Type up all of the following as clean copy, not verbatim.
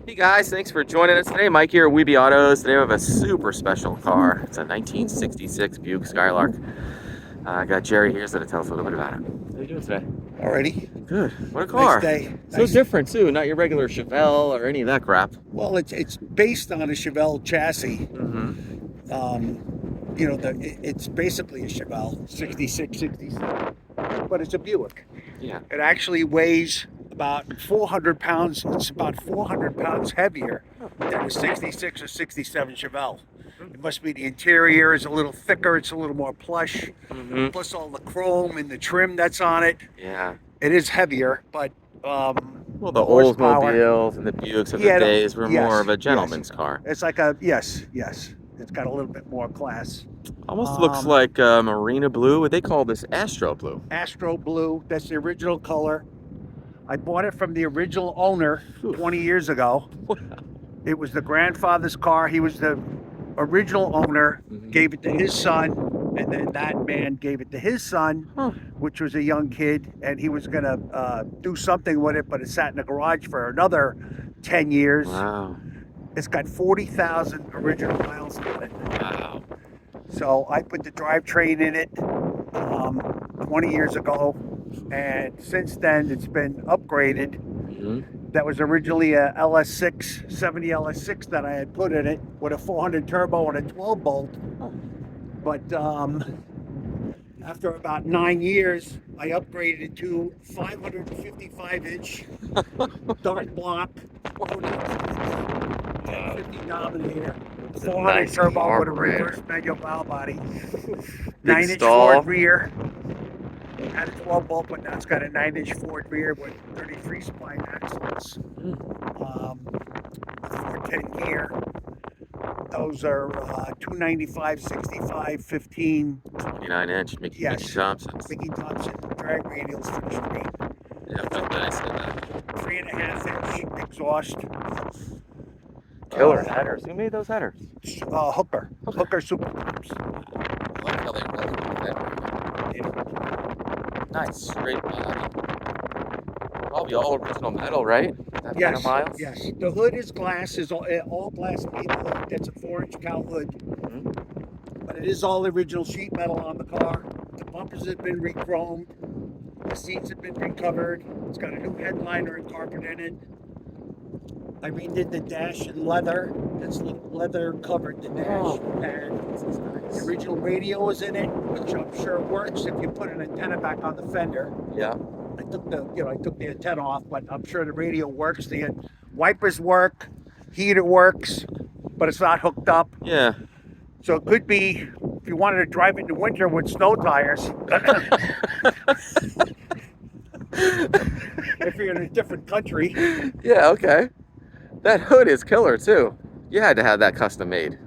Hey guys, thanks for joining us today. Mike here at WeBe Autos. Today we have a super special car. It's a 1966 Buick Skylark. I got Jerry here, so to tell us a little bit about it. How are you doing today? Alrighty. Good. What a car. Nice day. So different too, not your regular Chevelle or any of that crap. Well, it's based on a Chevelle chassis. Mm-hmm. It's basically a Chevelle 66, 67, but it's a Buick. Yeah. It actually weighs about 400 pounds. It's about 400 pounds heavier than a 66 or 67 Chevelle. It must be the interior is a little thicker. It's a little more plush. Mm-hmm. Plus all the chrome and the trim that's on it. Yeah. It is heavier, but well, the Oldsmobiles and the Buicks of the days were more of a gentleman's car. It's like a yes. It's got a little bit more class. Almost looks like marina blue. What they call this Astro blue. Astro blue. That's the original color. I bought it from the original owner 20 years ago. It was the grandfather's car. He was the original owner. Mm-hmm. Gave it to his son, and then that man gave it to his son, which was a young kid, and he was gonna do something with it, but it sat in the garage for another 10 years. Wow. It's got 40,000 original miles on it. Wow. So I put the drivetrain in it 20 years ago, and since then it's been upgraded. Mm-hmm. That was originally a LS6, 70 LS6 that I had put in it with a 400 turbo and a 12 bolt. But after about 9 years, I upgraded it to 555-inch dark block, 50 Dominator, 400 nice turbo with a reverse manual valve body, 9-inch stall. Ford rear. Had a 12 bolt, but now it's got a 9-inch Ford rear with 33 spline axles. 410 gear. Those are 295, 65, 15. 29-inch Mickey Thompsons. Mickey Thompson drag radials for the street. Yeah, but nice. 3.5-inch exhaust. Killer headers. Who made those headers? Hooker Super Cars. I like how they really nice, straight body. Probably all original metal, right? That kind of miles? Yes. The hood is glass, is all glass made hood. That's a 4-inch cowl hood. Mm-hmm. But it is all original sheet metal on the car. The bumpers have been re-chromed. The seats have been recovered. It's got a new headliner and carpet in it. I redid the dash in leather. That's leather covered the dash. And the original radio is in it, which I'm sure works if you put an antenna back on the fender. Yeah. I took the antenna off, but I'm sure the radio works. The wipers work, heater works, but it's not hooked up. Yeah. So it could be if you wanted to drive it in the winter with snow tires. If you're in a different country. Yeah. Okay. That hood is killer too. You had to have that custom made.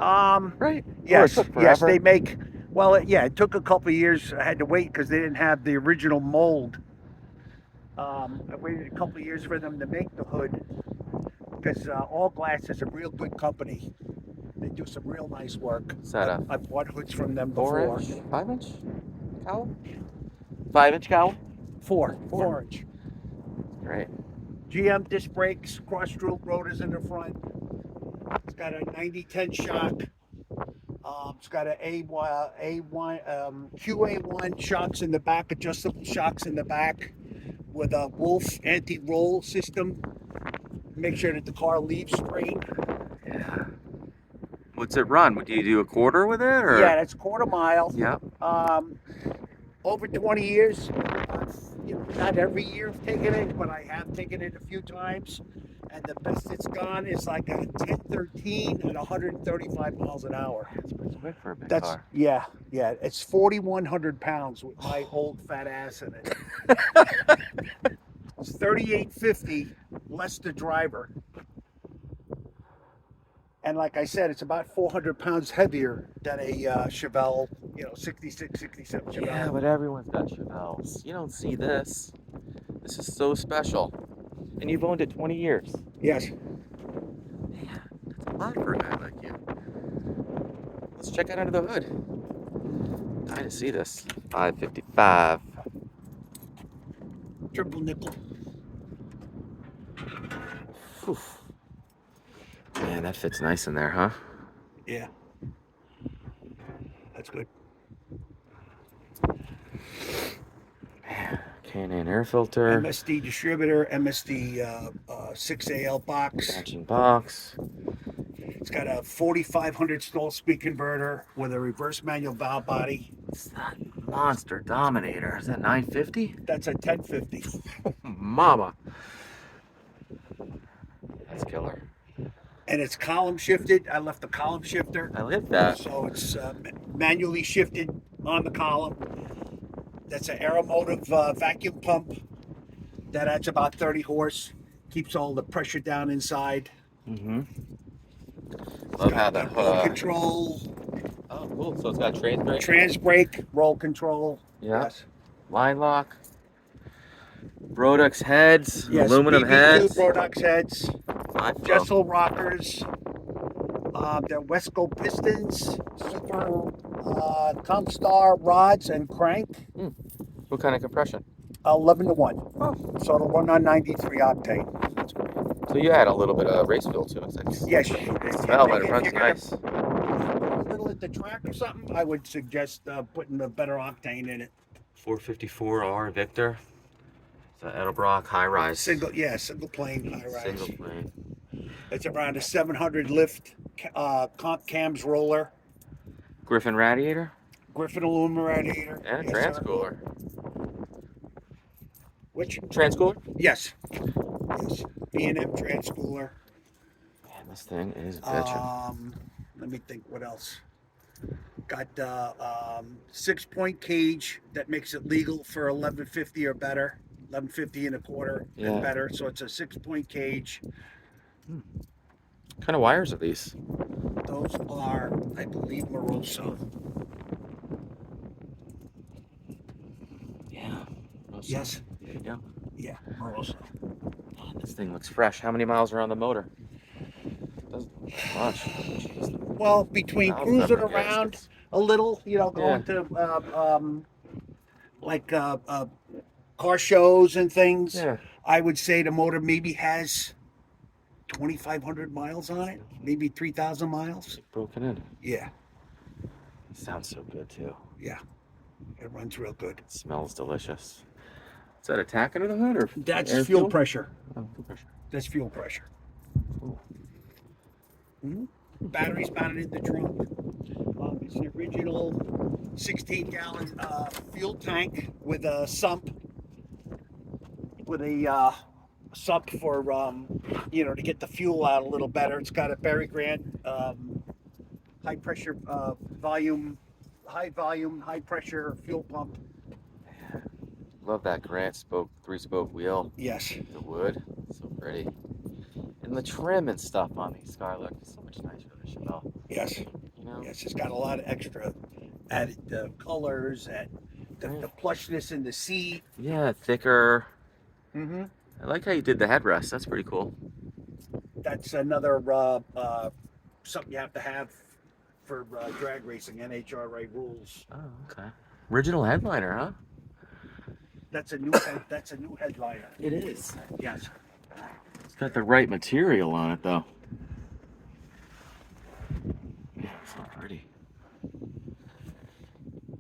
Right? Yes. Yes. They make. Well, it took a couple of years. I had to wait because they didn't have the original mold. I waited a couple of years for them to make the hood because All Glass is a real good company. They do some real nice work. I've bought hoods from them before. 4-inch, 5-inch cowl? 5-inch cowl? 4-inch. Great. GM disc brakes, cross-stroke rotors in the front. It's got a 90-10 shock. It's got a QA1 shocks in the back, adjustable shocks in the back with a Wolf anti-roll system. Make sure that the car leaves straight. Yeah. What's it run? Do you do a quarter with it? Or? Yeah, that's quarter mile. Yeah. Over 20 years. Not every year I've taken it, but I have taken it a few times. And the best it's gone is like a 1013 at 135 miles an hour. That's pretty quick for a big car. Yeah. It's 4,100 pounds with my old fat ass in it. It's 3850 less the driver. And like I said, it's about 400 pounds heavier than a Chevelle, 66, 67 Chevelle. Yeah, but everyone's got Chevelles. You don't see this. This is so special. And you've owned it 20 years. Yes. Man, that's a lot for a guy like you. Let's check out under the hood. Dying to see this. 555. Triple nickel. Oof. Man, that fits nice in there, huh? Yeah. That's good. Man, K&N Air Filter. MSD distributor, MSD 6AL box. Matching box. It's got a 4500 stall speed converter with a reverse manual valve body. What's that monster Dominator? Is that 950? That's a 1050. Mama. That's killer. And it's column shifted. I left the column shifter. I like that. So it's manually shifted on the column. That's an Aeromotive vacuum pump. That adds about 30 horse. Keeps all the pressure down inside. Mm-hmm. Love how the roll control. Oh, cool. So it's got trans brake. Trans brake, roll control. Yeah. Yes. Line lock. Brodix heads. Yes. Aluminum BB2 heads. Brodix heads. Manifold. Jessel rockers. They're Wesco Pistons. Super Compstar rods and crank. What kind of compression? 11 to 1. Oh. So it'll run on 93 octane. That's great. So you add a little bit of race fuel to it. It's like, Yes. smell, but it runs nice. A little at the track or something, I would suggest putting a better octane in it. 454R Victor. It's an Edelbrock high rise. Single plane high rise. Single plane. It's around a 700 lift comp cams roller. Griffin radiator. Griffin aluminum radiator. And a Yes, trans sir. cooler. Which? Trans cooler? Yes. Yes. B&M Trans Cooler. Man, this thing is bitchin'. Let me think what else. Got 6-point cage that makes it legal for 1150 or better. 1150 and a quarter and better. So it's a 6-point cage. What kind of wires are these? Those are, I believe, Moroso. Yeah. Yes. There you go. Yeah, Moroso. Man, this thing looks fresh. How many miles are on the motor? Doesn't look much. Jeez. Well, between cruising around a little, going to car shows and things, I would say the motor maybe has 2,500 miles on it, maybe 3,000 miles. Broken in. Yeah. It sounds so good too. Yeah. It runs real good. It smells delicious. Is that a tack under the hood or? That's fuel pressure. Oh, fuel pressure. That's fuel pressure. Cool. Batteries mounted in the trunk. It's an original 16-gallon fuel tank with a sump. With a sump for to get the fuel out a little better. It's got a Berry Grant high pressure high pressure fuel pump. Yeah. Love that Grant 3-spoke wheel. Yes. The wood, so pretty. And the trim and stuff on these Skylark is so much nicer than Chevelle. Yes. Yes, it's got a lot of extra added colors and the plushness in the seat. Yeah, thicker. Mm-hmm. I like how you did the headrest. That's pretty cool. That's another something you have to have for drag racing, NHRA rules. Oh, okay. Original headliner, huh? That's a new headliner. It is. Yes. It's got the right material on it, though. Yeah, it's so pretty.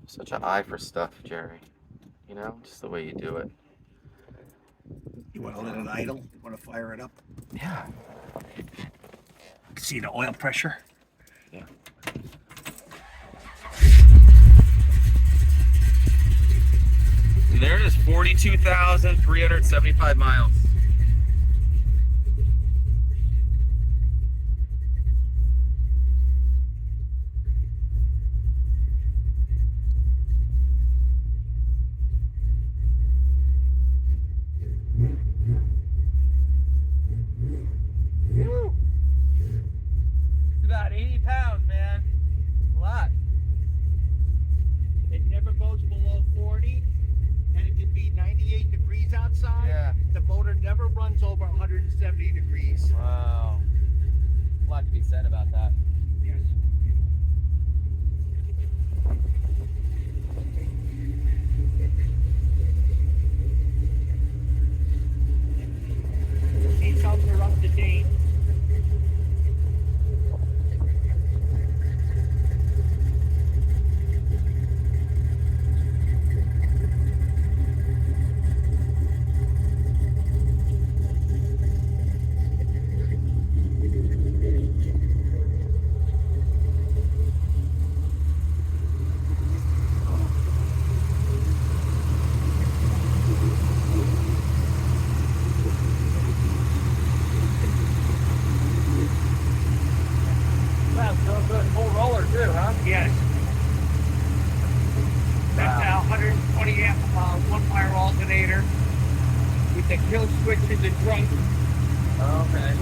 Such an eye for stuff, Jerry. Just the way you do it. You want to let it idle? You want to fire it up? Yeah. See the oil pressure? Yeah. There it is, 42,375 miles. Woo! It's about 80 pounds, man. A lot. It never goes below 40, and it can be 98 degrees outside. Yeah. The motor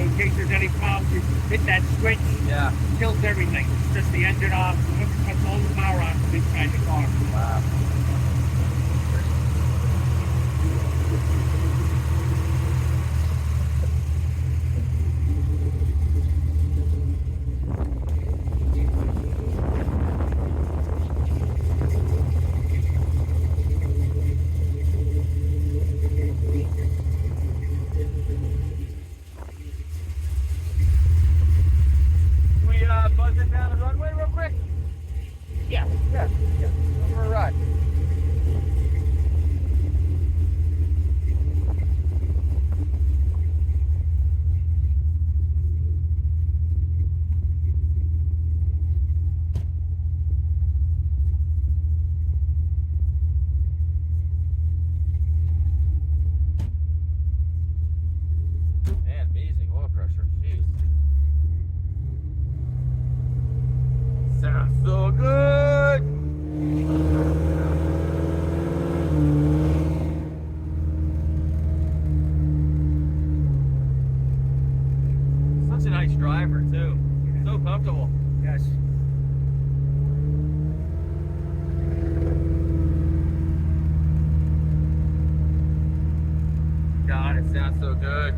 in case there's any problems, you hit that switch, Yeah. kills everything. It's just the engine off, it cuts all the power on from inside the car. Wow. Buzzing down the runway real quick? Yeah. Yeah. Over a ride. Man, amazing oil pressure. Jeez. Sounds so good. Such a nice driver too. So comfortable. Yes. God, it sounds so good.